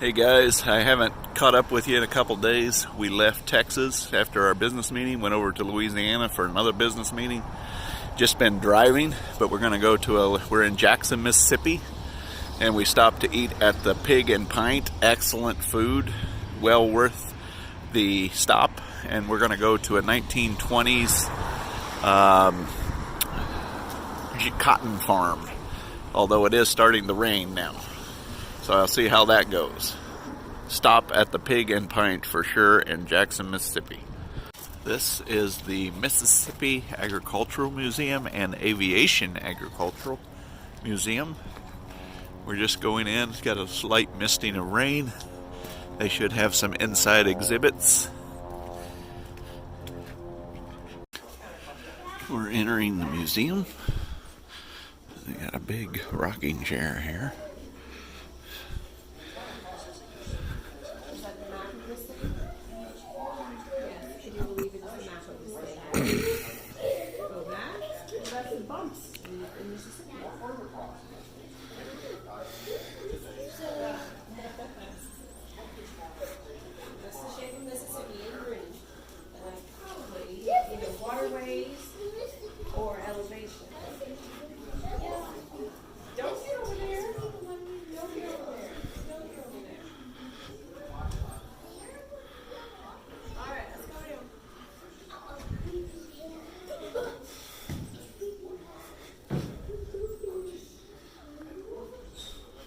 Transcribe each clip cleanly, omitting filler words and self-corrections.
Hey guys, I haven't caught up with you in a couple days. We left Texas after our business meeting, went over to Louisiana for another business meeting. Just been driving, but we're going to we're in Jackson, Mississippi, and we stopped to eat at the Pig and Pint. Excellent food, well worth the stop. And we're going to go to a 1920s cotton farm, although it is starting to rain now. So I'll see how that goes. Stop at the Pig and Pint for sure in Jackson, Mississippi. This is the Mississippi Agricultural Museum and Aviation Agricultural Museum. We're just going in. It's got a slight misting of rain. They should have some inside exhibits. We're entering the museum. They got a big rocking chair here. Waterways or elevation. Don't get over there. Don't get over there. Don't get over there. All right, let's go down.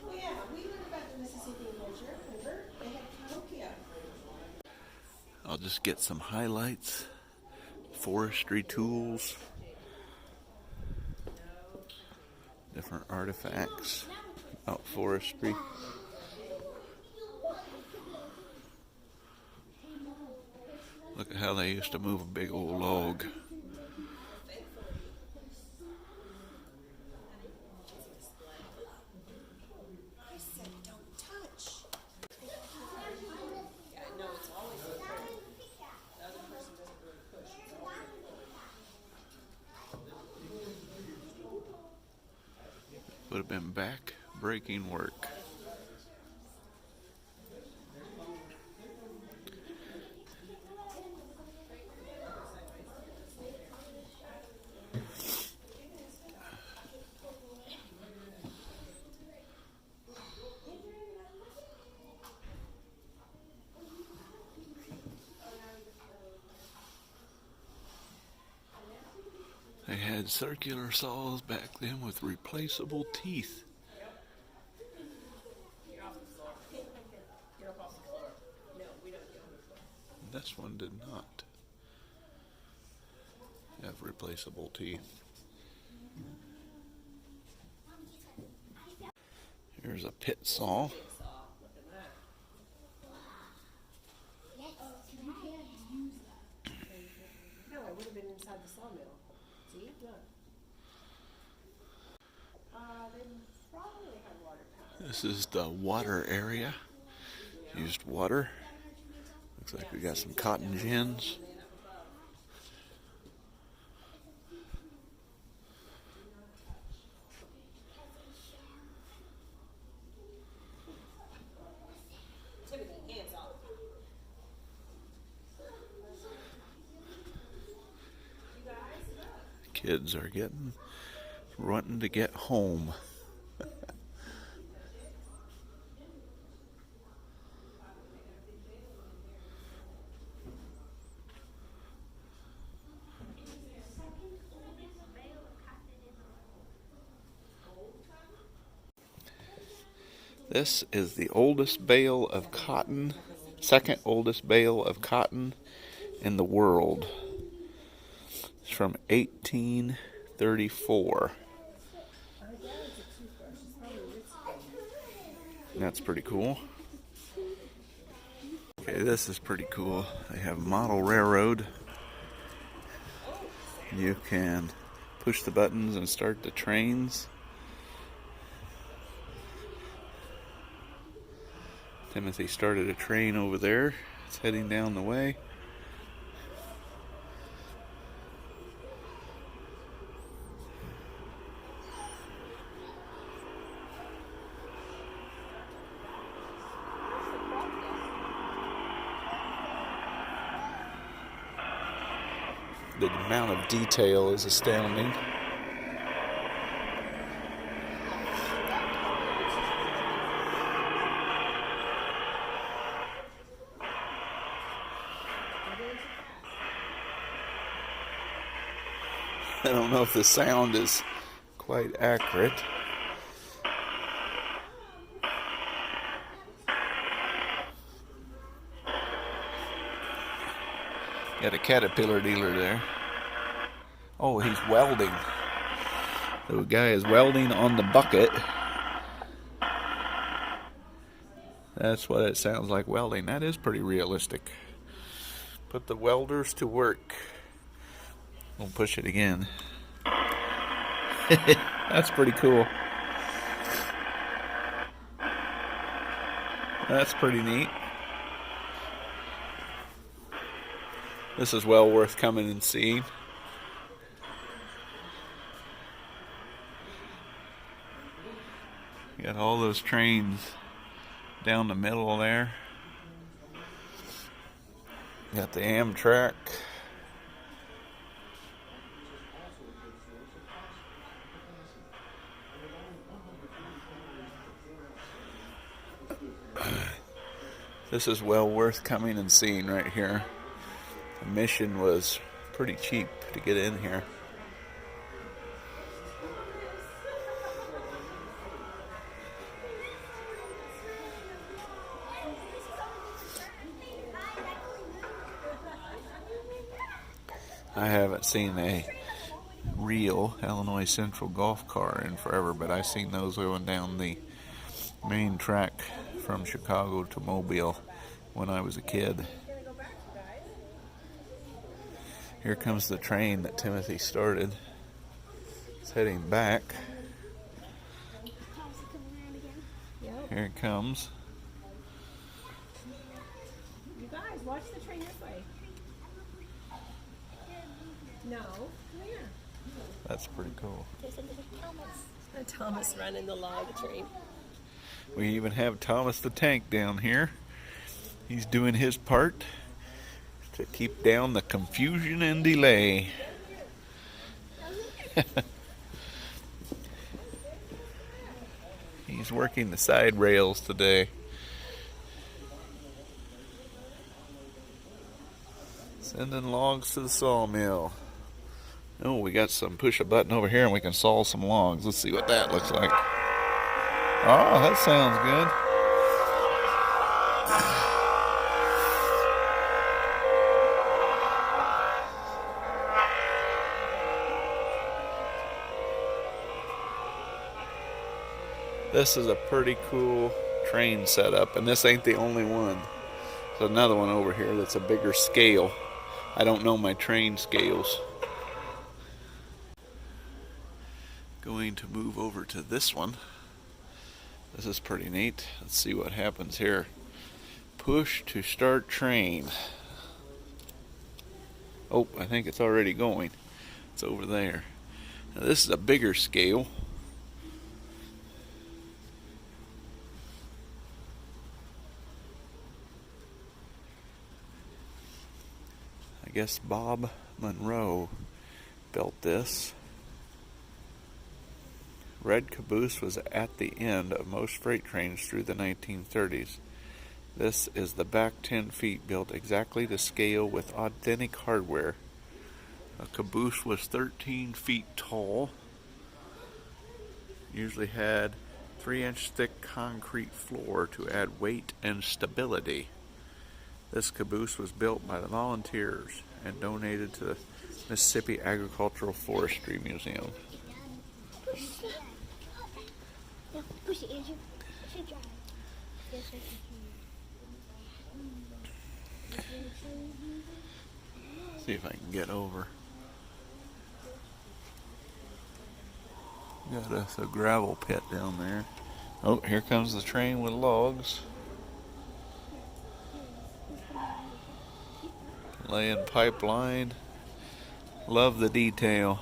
Well, yeah, we learned about the Mississippi River. They had Cahokia. I'll just get some highlights. Forestry tools, different artifacts about forestry. Look at how they used to move a big old log. Would have been back-breaking work. They had circular saws back then with replaceable teeth. This one did not have replaceable teeth. Here's a pit saw. No, I would have been inside the sawmill. See? Look. They probably had water power. This is the water area. Used water. Looks like we got some cotton gins. Kids are wanting to get home. This is the oldest bale of cotton, second oldest bale of cotton in the world. It's from 1834. That's pretty cool. Okay, this is pretty cool. They have model railroad. You can push the buttons and start the trains. Timothy started a train over there. It's heading down the way. The amount of detail is astounding. I don't know if the sound is quite accurate. Got a caterpillar dealer there. Oh, he's welding. The guy is welding on the bucket. That's what it sounds like, welding. That is pretty realistic. Put the welders to work. We'll push it again. That's pretty cool. That's pretty neat. This is well worth coming and seeing. You got all those trains down the middle there. You got the Amtrak. This is well worth coming and seeing right here. Admission was pretty cheap to get in here. I haven't seen a real Illinois Central golf car in forever, but I've seen those going down the main track from Chicago to Mobile when I was a kid. Here comes the train that Timothy started. It's heading back. Here it comes. You guys, watch the train this way. No, come here. That's pretty cool. There's a little Thomas running the log train. We even have Thomas the Tank down here. He's doing his part to keep down the confusion and delay. He's working the side rails today. Sending logs to the sawmill. Oh, we got some push a button over here and we can saw some logs. Let's see what that looks like. Oh, that sounds good. This is a pretty cool train setup, and this ain't the only one. There's another one over here that's a bigger scale. I don't know my train scales. Going to move over to this one. This is pretty neat. Let's see what happens here. Push to start train. Oh, I think it's already going. It's over there. Now this is a bigger scale. I guess Bob Monroe built this. Red caboose was at the end of most freight trains through the 1930s. This is the back 10 feet built exactly to scale with authentic hardware. A caboose was 13 feet tall. Usually had 3-inch thick concrete floor to add weight and stability. This caboose was built by the volunteers and donated to the Mississippi Agricultural Forestry Museum. Push it, Andrew. See if I can get over. Got us a gravel pit down there. Oh, here comes the train with logs. Laying pipeline. Love the detail.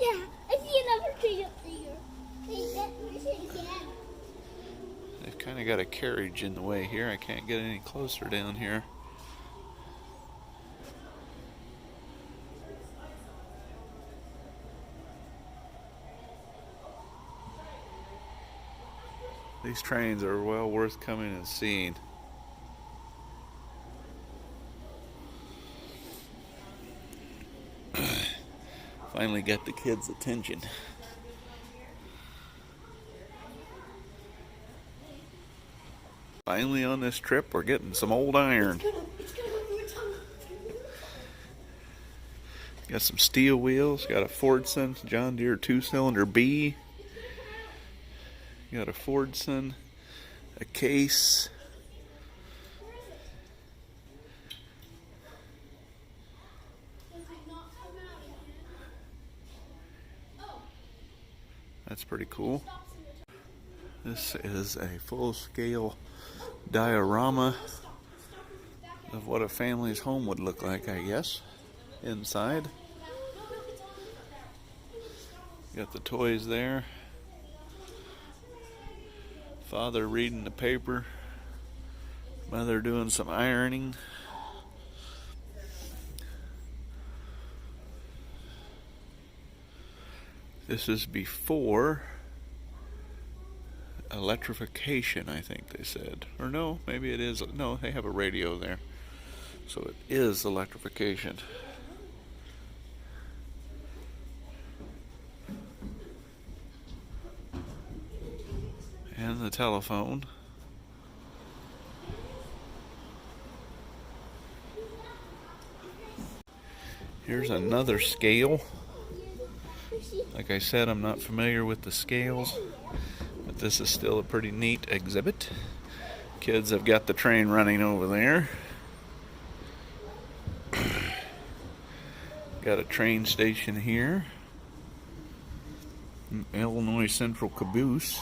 Yeah, I see another tree up there. They've kind of got a carriage in the way here. I can't get any closer down here. These trains are well worth coming and seeing. Finally got the kids' attention. Finally on this trip, we're getting some old iron. Got some steel wheels, got a Fordson John Deere 2-cylinder B. Got a Fordson, a case. That's pretty cool. This is a full-scale diorama of what a family's home would look like, I guess, inside. Got the toys there. Father reading the paper. Mother doing some ironing. This is before electrification, I think they said. Or no, maybe it is. No, they have a radio there. So it is electrification. And the telephone. Here's another scale. Like I said, I'm not familiar with the scales, but this is still a pretty neat exhibit. Kids have got the train running over there. Got a train station here. Illinois Central Caboose.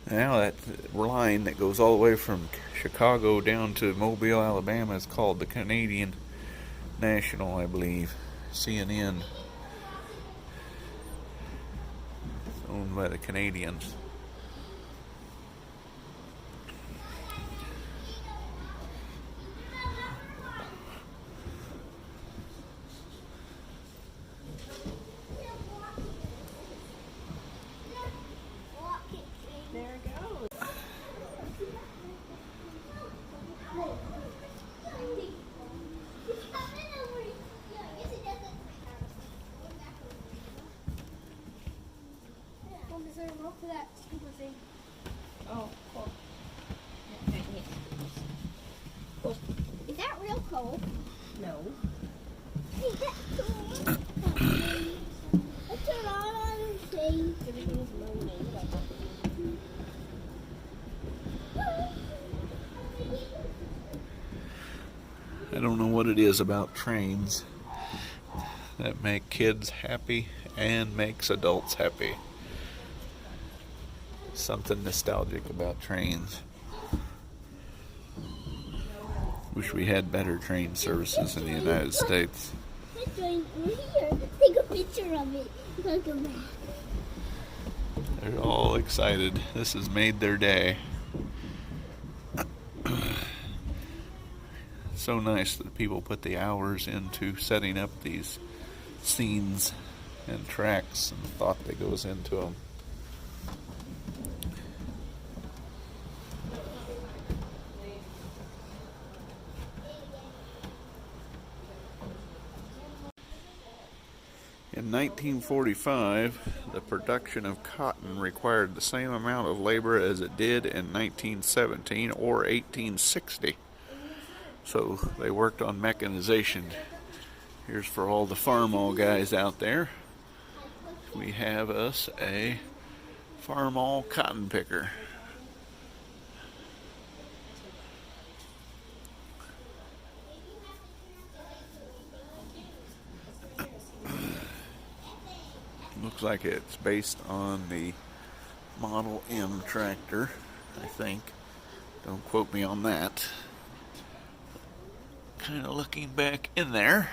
Now that line that goes all the way from Chicago down to Mobile, Alabama is called the Canadian National, I believe. CNN. Owned by the Canadians. There it goes. Oh, cool. Is that real coal? No. Is that cool? It's a lot of things. Everything's moaning. I don't know what it is about trains that make kids happy and makes adults happy. Something nostalgic about trains. Wish we had better train services in the United States. That train over here. Take a picture of it. Look at that. They're all excited. This has made their day. So nice that people put the hours into setting up these scenes and tracks and thought that goes into them. In 1945, the production of cotton required the same amount of labor as it did in 1917 or 1860. So they worked on mechanization. Here's for all the Farmall guys out there. We have us a Farmall cotton picker. Looks like it's based on the Model M tractor, I think. Don't quote me on that. Kind of looking back in there.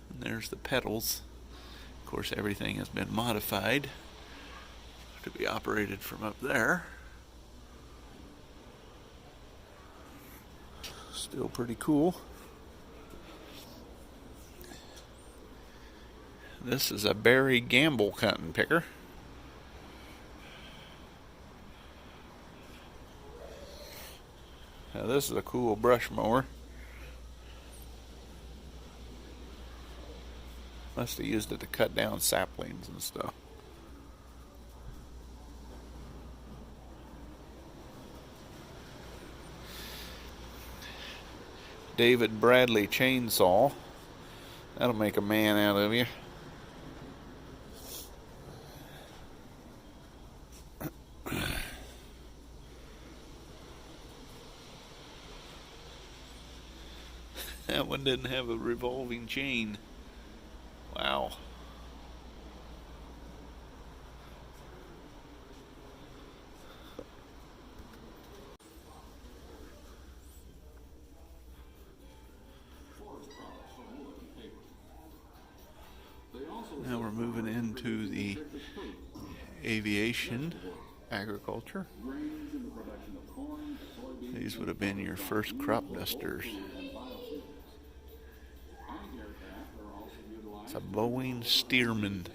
And there's the pedals. Of course, everything has been modified to be operated from up there. Still pretty cool. This is a Barry Gamble cotton picker. Now this is a cool brush mower. Must have used it to cut down saplings and stuff. David Bradley chainsaw. That'll make a man out of you. That one didn't have a revolving chain. Wow. Now we're moving into the aviation, agriculture. These would have been your first crop dusters. It's a Boeing Stearman.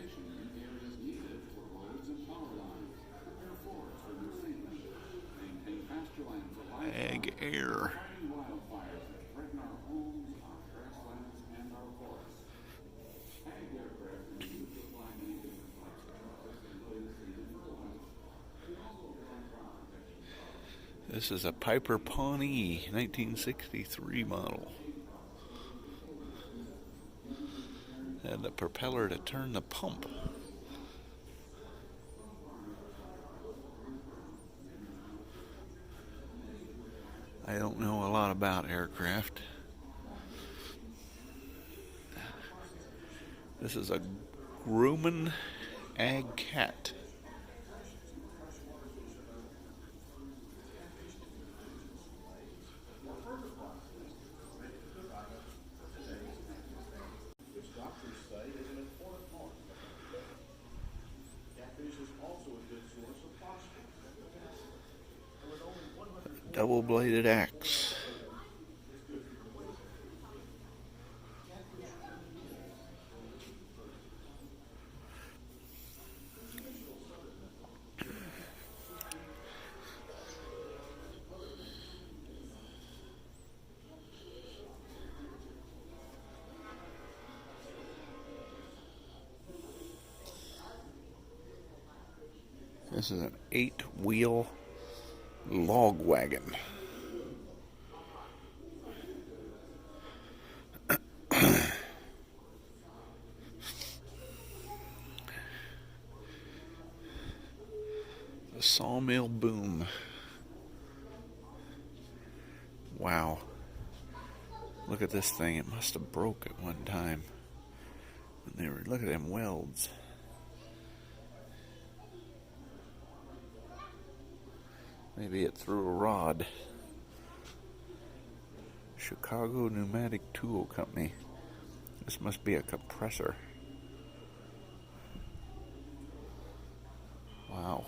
Ag Air. This is a Piper Pawnee 1963 model. Had the propeller to turn the pump. I don't know a lot about aircraft. This is a Grumman Ag Cat. Double-bladed axe. This is an 8-wheel log wagon. The sawmill boom. Wow. Look at this thing. It must have broke at one time. Look at them welds. Maybe it threw a rod. Chicago Pneumatic Tool Company. This must be a compressor. Wow.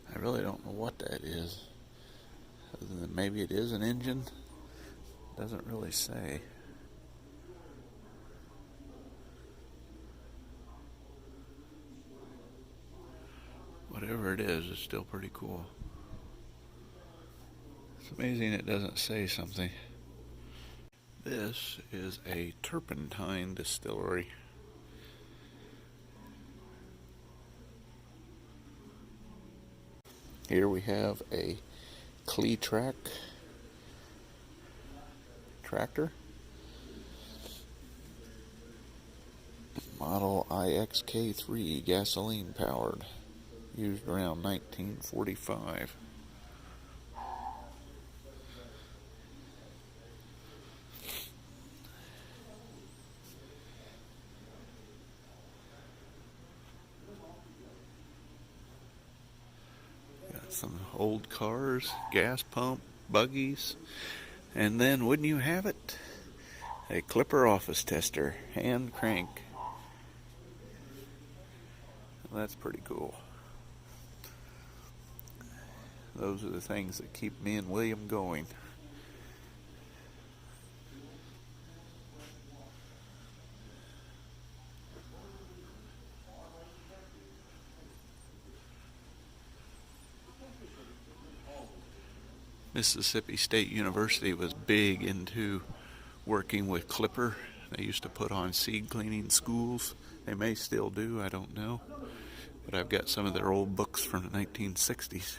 I really don't know what that is. Other than maybe it is an engine. Doesn't really say. Whatever it is, it's still pretty cool. It's amazing it doesn't say something. This is a turpentine distillery. Here we have a Cletrac tractor. Model IXK3, gasoline powered. Used around 1945. Got some old cars, gas pump, buggies, and then wouldn't you have it, A clipper office tester, hand crank. That's pretty cool. Those are the things that keep me and William going. Mississippi State University was big into working with clipper. They used to put on seed cleaning schools. They may still do, I don't know. But I've got some of their old books from the 1960s.